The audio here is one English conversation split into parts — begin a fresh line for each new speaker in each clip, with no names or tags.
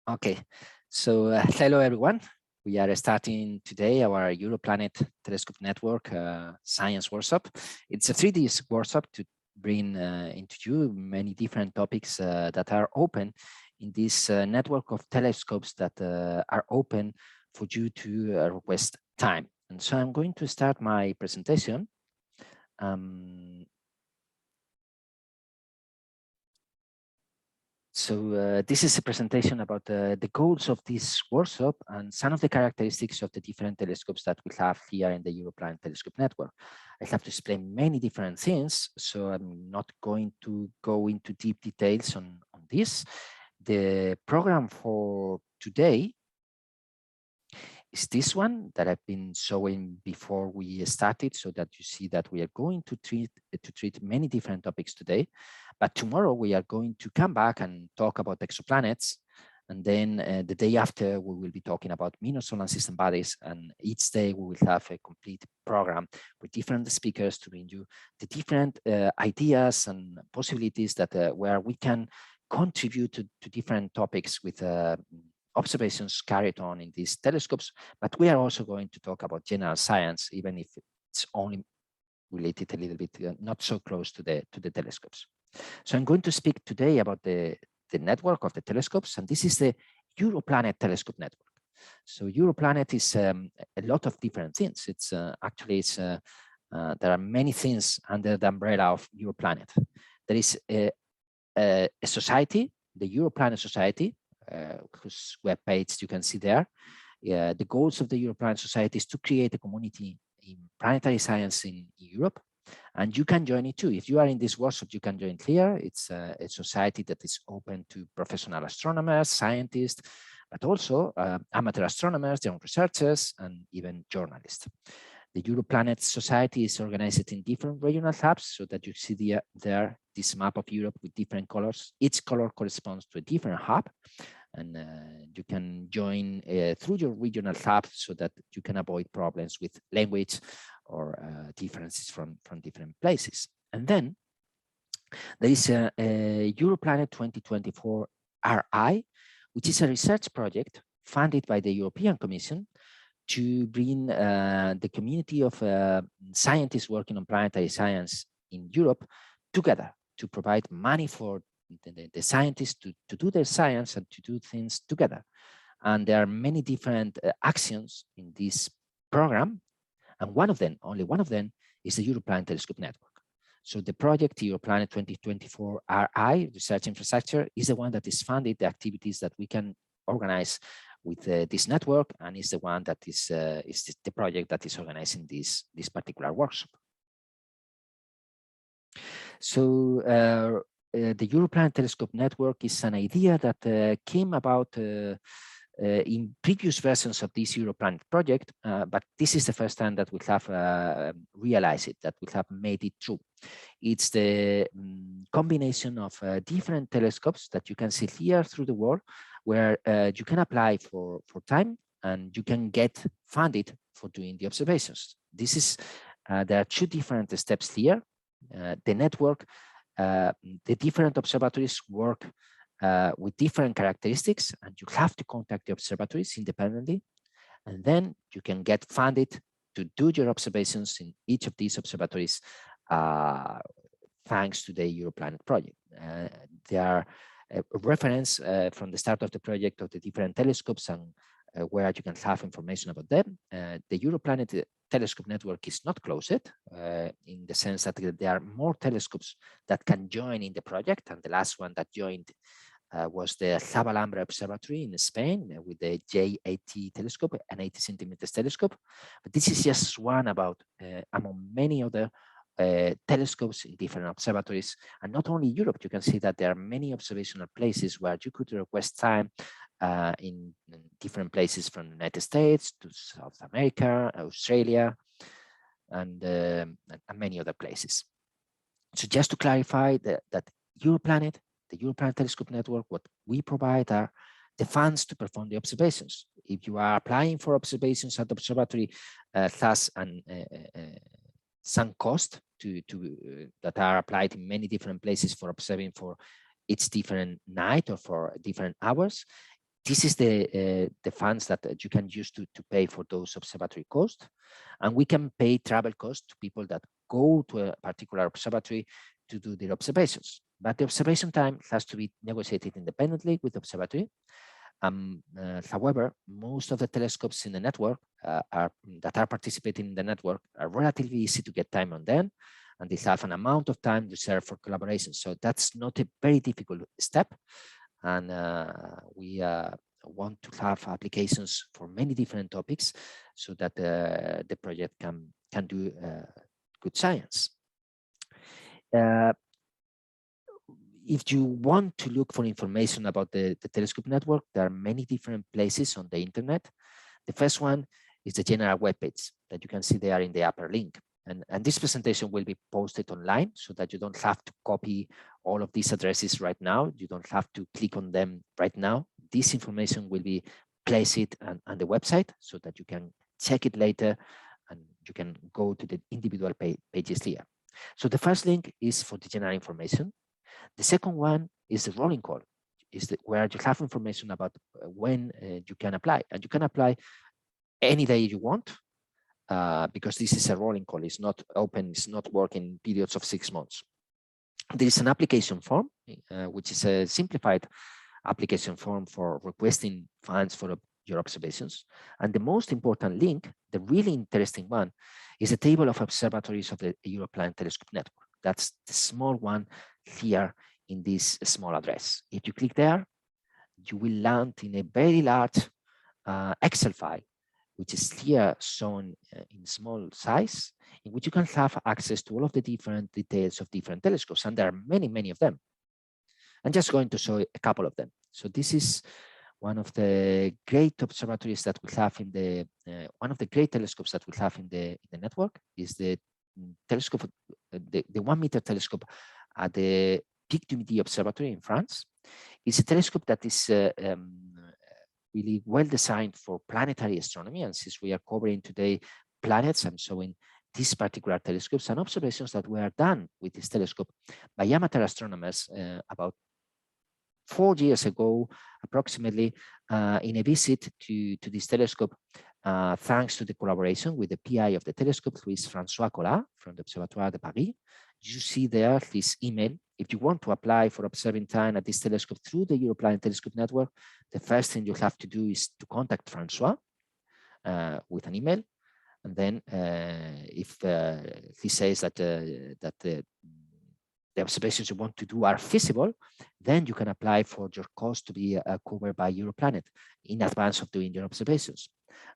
Okay, so hello everyone. We are starting today our Europlanet Telescope Network science workshop. It's a 3D workshop to bring into you many different topics that are open in this network of telescopes that are open for you to request time. And so I'm going to start my presentation. So this is a presentation about the goals of this workshop and some of the characteristics of the different telescopes that we have here in the Europlanet Telescope Network. I have to explain many different things, so I'm not going to go into deep details on this. The program for today is this one that I've been showing before we started, so that you see that we are going to treat many different topics today. But tomorrow we are going to come back and talk about exoplanets. And then the day after, we will be talking about minor solar system bodies. And each day we will have a complete program with different speakers to bring you the different ideas and possibilities that where we can contribute to different topics with observations carried on in these telescopes. But we are also going to talk about general science, even if it's only related a little bit, not so close to the telescopes. So I'm going to speak today about the network of the telescopes, and this is the Europlanet Telescope Network. So Europlanet is a lot of different things. It's actually there are many things under the umbrella of Europlanet. There is a society, the Europlanet Society, whose webpage you can see there. The goals of the Europlanet Society is to create a community in planetary science in Europe. And you can join it too. If you are in this workshop, you can join here. It's a society that is open to professional astronomers, scientists, but also amateur astronomers, young researchers, and even journalists. The Europlanet Society is organized in different regional hubs, so that you see there this map of Europe with different colors. Each color corresponds to a different hub, and you can join through your regional hub so that you can avoid problems with language or differences from different places. And then there is a Europlanet 2024 RI, which is a research project funded by the European Commission to bring the community of scientists working on planetary science in Europe together to provide money for the scientists to do their science and to do things together. And there are many different actions in this program. And one of them, only one of them, is the Europlanet Telescope Network. So the project Europlanet 2024 RI, Research Infrastructure, is the one that is funded the activities that we can organize with this network, and is the one that is the project that is organizing this particular workshop. So the Europlanet Telescope Network is an idea that came about in previous versions of this Europlanet project, but this is the first time that we have realized it, that we have made it true. It's the combination of different telescopes that you can see here through the world, where you can apply for time and you can get funded for doing the observations. This is there are two different steps here. The network, the different observatories work with different characteristics, and you have to contact the observatories independently, and then you can get funded to do your observations in each of these observatories thanks to the Europlanet project. There are a reference from the start of the project of the different telescopes and where you can have information about them. The Europlanet Telescope Network is not closed in the sense that there are more telescopes that can join in the project, and the last one that joined was the Alhambra Observatory in Spain with the J80 telescope, an 80 centimeters telescope. But this is just one about among many other telescopes in different observatories. And not only Europe, you can see that there are many observational places where you could request time in different places from the United States to South America, Australia, and many other places. So just to clarify that Europlanet, the Europlanet Telescope Network, what we provide are the funds to perform the observations. If you are applying for observations at the observatory, has some cost that are applied in many different places for observing for each different night or for different hours. This is the funds that you can use to pay for those observatory costs. And we can pay travel costs to people that go to a particular observatory to do their observations. But the observation time has to be negotiated independently with the observatory. However, most of the telescopes in the network that are participating in the network are relatively easy to get time on them, and they have an amount of time reserved for collaboration. So that's not a very difficult step. And we want to have applications for many different topics so that the project can do good science. If you want to look for information about the telescope network, there are many different places on the internet. The first one is the general webpage that you can see there in the upper link. And this presentation will be posted online so that you don't have to copy all of these addresses right now. You don't have to click on them right now. This information will be placed on the website so that you can check it later and you can go to the individual pages here. So the first link is for the general information. The second one is the rolling call, where you have information about when you can apply. And you can apply any day you want, because this is a rolling call. It's not open, it's not working periods of 6 months. There is an application form, which is a simplified application form for requesting funds for your observations. And the most important link, the really interesting one, is a table of observatories of the Europlanet Telescope Network. That's the small one here in this small address. If you click there, you will land in a very large Excel file, which is here shown in small size, in which you can have access to all of the different details of different telescopes. And there are many, many of them. I'm just going to show a couple of them. So this is one of the great observatories that we have in the, one of the great telescopes that we have in the network is the telescope, the 1 meter telescope at the Pic du Midi Observatory in France. It's a telescope that is really well designed for planetary astronomy. And since we are covering today planets, I'm showing these particular telescopes and observations that were done with this telescope by amateur astronomers about 4 years ago, approximately, in a visit to this telescope, thanks to the collaboration with the PI of the telescope, Louis François Collat from the Observatoire de Paris. You see there this email. If you want to apply for observing time at this telescope through the Europlanet Telescope Network, the first thing you have to do is to contact François with an email. And then if he says that, the observations you want to do are feasible, then you can apply for your cost to be covered by Europlanet in advance of doing your observations.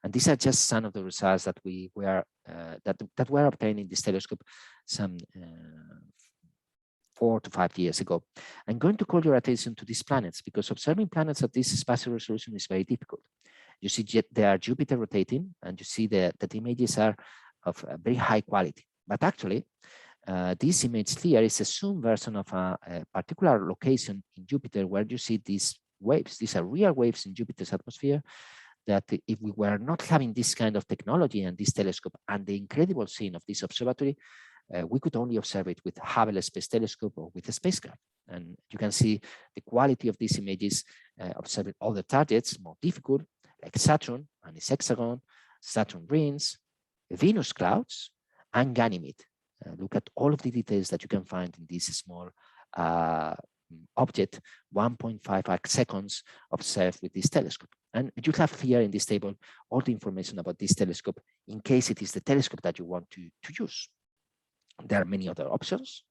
And these are just some of the results that we were that were obtained in this telescope some 4 to 5 years ago. I'm going to call your attention to these planets because observing planets at this spatial resolution is very difficult. You see they are Jupiter rotating, and you see that the images are of very high quality. But actually, this image here is a zoom version of a particular location in Jupiter where you see these waves. These are real waves in Jupiter's atmosphere that if we were not having this kind of technology and this telescope and the incredible scene of this observatory, we could only observe it with Hubble Space Telescope or with a spacecraft. And you can see the quality of these images observing other targets more difficult, like Saturn and its hexagon, Saturn rings, Venus clouds, and Ganymede. Look at all of the details that you can find in this small object, 1.5 seconds observed with this telescope. And you have here in this table all the information about this telescope in case it is the telescope that you want to use. There are many other options.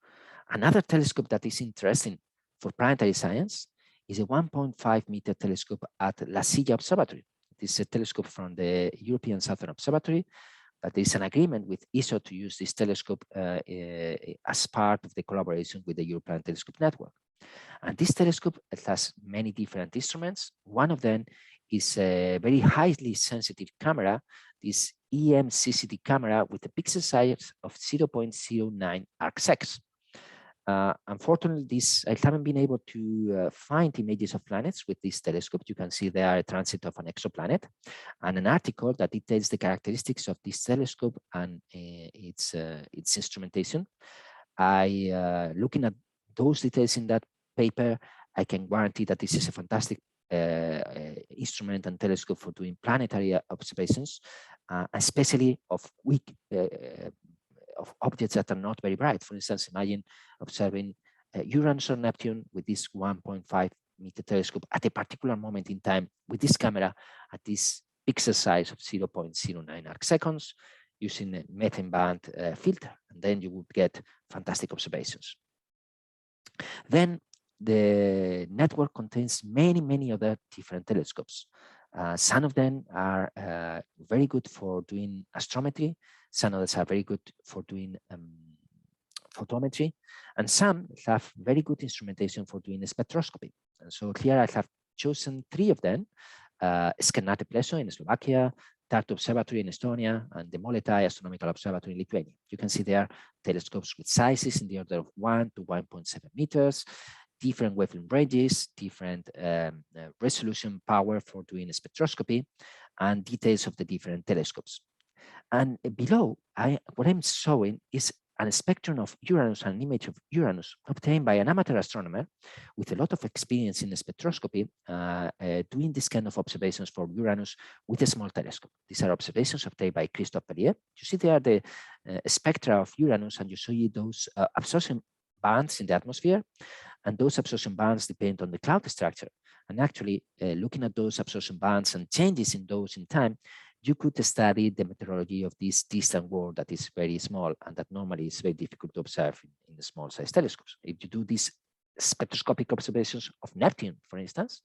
Another telescope that is interesting for planetary science is a 1.5 meter telescope at La Silla Observatory. This is a telescope from the European Southern Observatory, but there is an agreement with ESO to use this telescope as part of the collaboration with the Europlanet Telescope Network. And this telescope has many different instruments. One of them is a very highly sensitive camera, this EMCCD camera with a pixel size of 0.09 arcsecs. Unfortunately, I haven't been able to find images of planets with this telescope. You can see there a transit of an exoplanet and an article that details the characteristics of this telescope and its instrumentation. Looking at those details in that paper, I can guarantee that this is a fantastic instrument and telescope for doing planetary observations, especially of weak of objects that are not very bright. For instance, imagine observing Uranus or Neptune with this 1.5-meter telescope at a particular moment in time with this camera at this pixel size of 0.09 arc seconds using a methane band filter, and then you would get fantastic observations. Then the network contains many other different telescopes. Some of them are very good for doing astrometry. Some others are very good for doing photometry, and some have very good instrumentation for doing spectroscopy. And so here I have chosen 3 of them: Skenate Pleso in Slovakia, Tartu Observatory in Estonia, and the Moletai Astronomical Observatory in Lithuania. You can see there are telescopes with sizes in the order of 1 to 1.7 meters, different wavelength ranges, different resolution power for doing spectroscopy, and details of the different telescopes. And below, what I'm showing is a spectrum of Uranus and an image of Uranus obtained by an amateur astronomer with a lot of experience in spectroscopy, doing this kind of observations for Uranus with a small telescope. These are observations obtained by Christophe Perrier. You see there the spectra of Uranus, and you see those absorption bands in the atmosphere, and those absorption bands depend on the cloud structure. And actually, looking at those absorption bands and changes in those in time, you could study the meteorology of this distant world that is very small and that normally is very difficult to observe in the small size telescopes. If you do these spectroscopic observations of Neptune, for instance,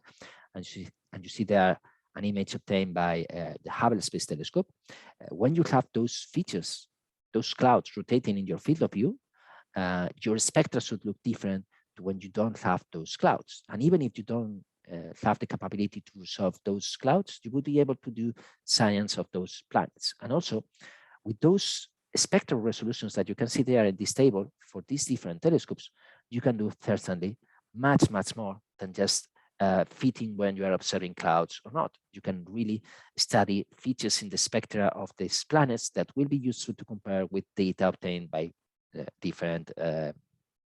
and you see there an image obtained by the Hubble Space Telescope, when you have those features, those clouds rotating in your field of view, your spectra should look different to when you don't have those clouds. And even if you don't have the capability to resolve those clouds, you would be able to do science of those planets. And also, with those spectral resolutions that you can see there in this table for these different telescopes, you can do certainly much more than just fitting when you are observing clouds or not. You can really study features in the spectra of these planets that will be useful to compare with data obtained by different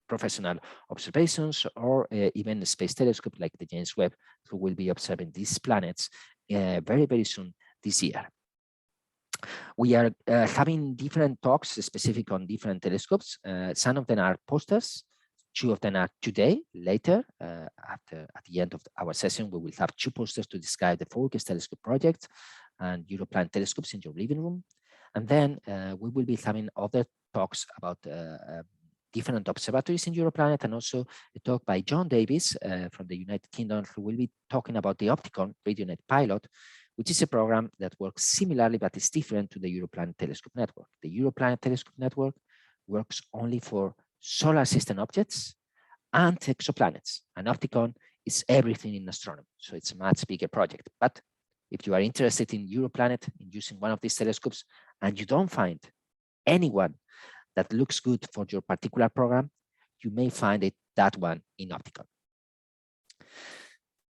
professional observations, or even a space telescope like the James Webb, who will be observing these planets very soon this year. We are having different talks specific on different telescopes. Some of them are posters. 2 of them are today. Later, at the end of our session, we will have 2 posters to describe the Focus Telescope project and Europlanet telescopes in your living room. And then we will be having other talks about different observatories in Europlanet, and also a talk by John Davis from the United Kingdom, who will be talking about the Opticon RadioNet pilot, which is a program that works similarly but is different to the Europlanet Telescope Network. The Europlanet Telescope Network works only for solar system objects and exoplanets, and Opticon is everything in astronomy, so it's a much bigger project. But if you are interested in Europlanet, in using one of these telescopes, and you don't find anyone that looks good for your particular program, you may find that one in Opticon.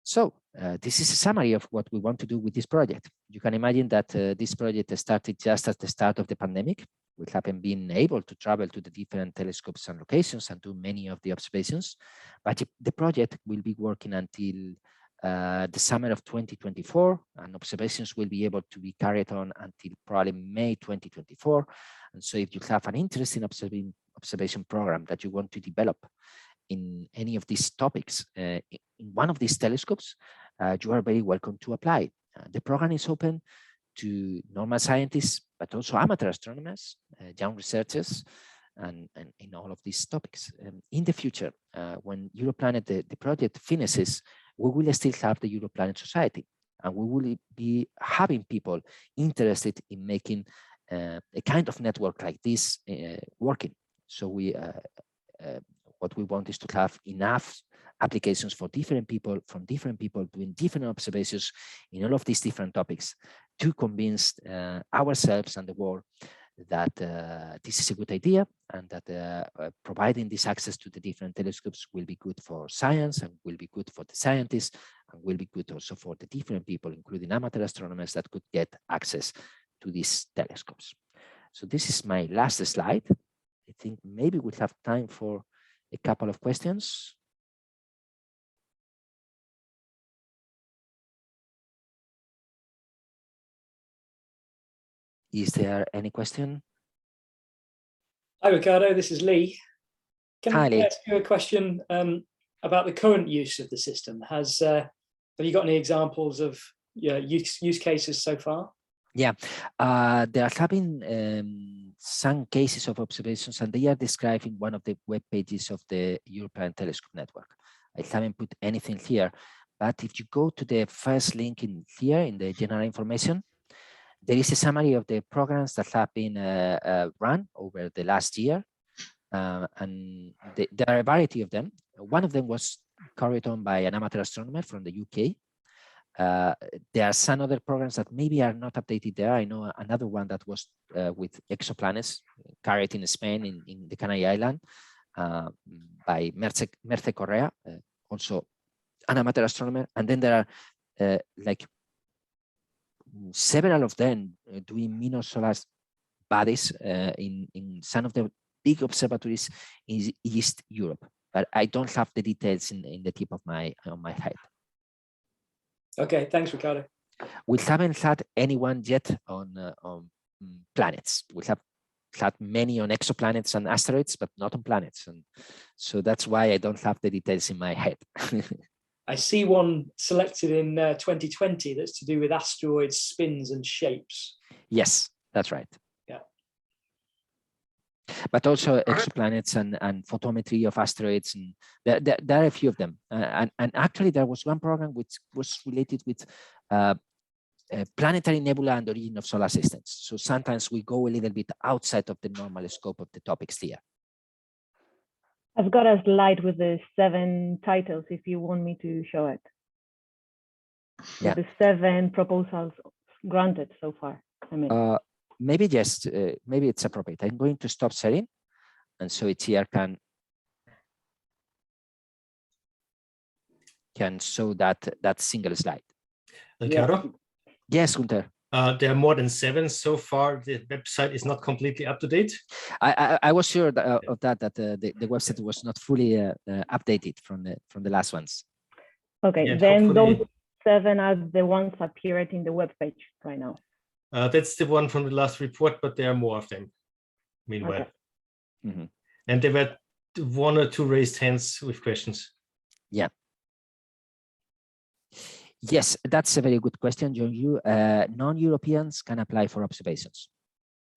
So this is a summary of what we want to do with this project. You can imagine that this project started just at the start of the pandemic. We haven't been able to travel to the different telescopes and locations and do many of the observations, but the project will be working until the summer of 2024, and observations will be able to be carried on until probably May 2024. And so if you have an interest in observation program that you want to develop in any of these topics in one of these telescopes, you are very welcome to apply. The program is open to normal scientists, but also amateur astronomers, young researchers, and in all of these topics. In the future, when Europlanet, the project finishes, we will still have the Europlanet Society, and we will be having people interested in making a kind of network like this working. So what we want is to have enough applications for different people, from different people doing different observations in all of these different topics, to convince ourselves and the world that this is a good idea, and that providing this access to the different telescopes will be good for science, and will be good for the scientists, and will be good also for the different people, including amateur astronomers, that could get access to these telescopes. So this is my last slide. I think maybe we'll have time for a couple of questions. Is there any question?
Hi, Ricardo. This is Lee. Can
Hi,
I
Lee.
ask you a question about the current use of the system? Have you got any examples of use cases so far?
Yeah, there have been some cases of observations, and they are described in one of the web pages of the Europlanet Telescope Network. I haven't put anything here, but if you go to the first link in here in the general information, there is a summary of the programs that have been run over the last year, and there are a variety of them. One of them was carried on by an amateur astronomer from the UK. There are some other programs that maybe are not updated there. I know another one that was with exoplanets carried in Spain in the Canary Island by Merce Correa, also an amateur astronomer. And then there are like several of them doing minor solar bodies in some of the big observatories in East Europe, but I don't have the details in the tip of my head.
Okay, thanks, Ricardo.
We haven't had anyone yet on planets. We have had many on exoplanets and asteroids, but not on planets, and so that's why I don't have the details in my head.
I see one selected in 2020 that's to do with asteroid spins and shapes.
Yes, that's right.
Yeah.
But also exoplanets and photometry of asteroids, and there are a few of them. And actually, there was one program which was related with planetary nebula and origin of solar systems. So sometimes we go a little bit outside of the normal scope of the topics here.
I've got a slide with the 7 titles if you want me to show it.
Yeah.
With the 7 proposals granted so far. I mean.
Maybe just, maybe it's appropriate. I'm going to stop sharing, and so it's here can show that single slide.
Ricardo?
Yes, Gunther.
There are more than 7 so far. The website is not completely up to date.
I was sure of that the website was not fully updated from the last ones.
Okay,
yeah,
then those 7 are the ones appeared in the web page right now.
That's the one from the last report, but there are more of them meanwhile.
Okay.
Mm-hmm.
And there were 1 or 2 raised hands with questions.
Yeah. Yes, that's a very good question, John. Non-Europeans can apply for observations.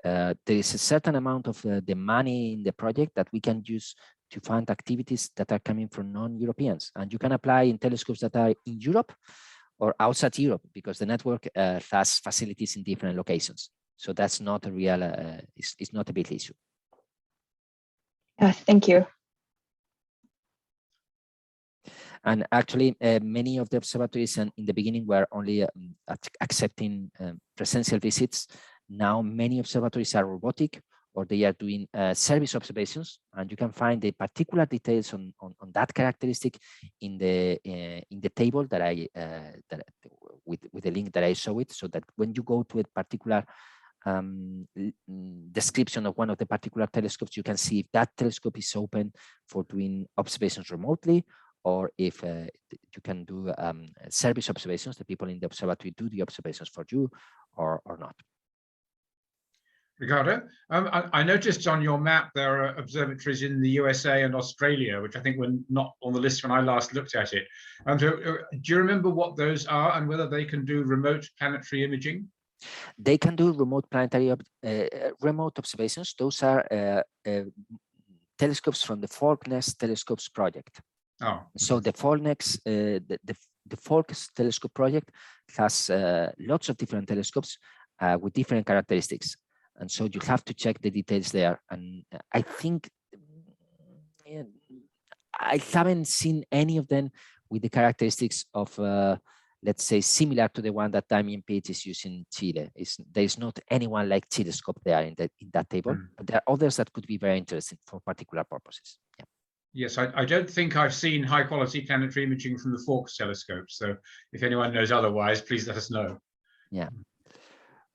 There is a certain amount of the money in the project that we can use to fund activities that are coming from non-Europeans. And you can apply in telescopes that are in Europe or outside Europe, because the network has facilities in different locations. So that's not a real, it's not a big issue.
Yes, thank you.
And actually, many of the observatories in the beginning were only accepting presential visits. Now, many observatories are robotic, or they are doing service observations, and you can find the particular details on that characteristic in the table that with the link that I show it, so that when you go to a particular description of one of the particular telescopes, you can see if that telescope is open for doing observations remotely, or if you can do service observations, the people in the observatory do the observations for you, or not.
Ricardo, I noticed on your map there are observatories in the USA and Australia, which I think were not on the list when I last looked at it. Do you remember what those are and whether they can do remote planetary imaging?
They can do remote planetary remote observations. Those are telescopes from the Vilnius Telescopes project.
Oh.
So the Vilnius, the Vilnius Telescope project has lots of different telescopes with different characteristics. And so you have to check the details there. And I think I haven't seen any of them with the characteristics of, let's say, similar to the one that Damien Page is using in Chile. There's not anyone like Telescope there in that table, but there are others that could be very interesting for particular purposes. Yeah.
Yes, I don't think I've seen high quality planetary imaging from the Vilnius telescope. So if anyone knows otherwise, please let us know.
Yeah.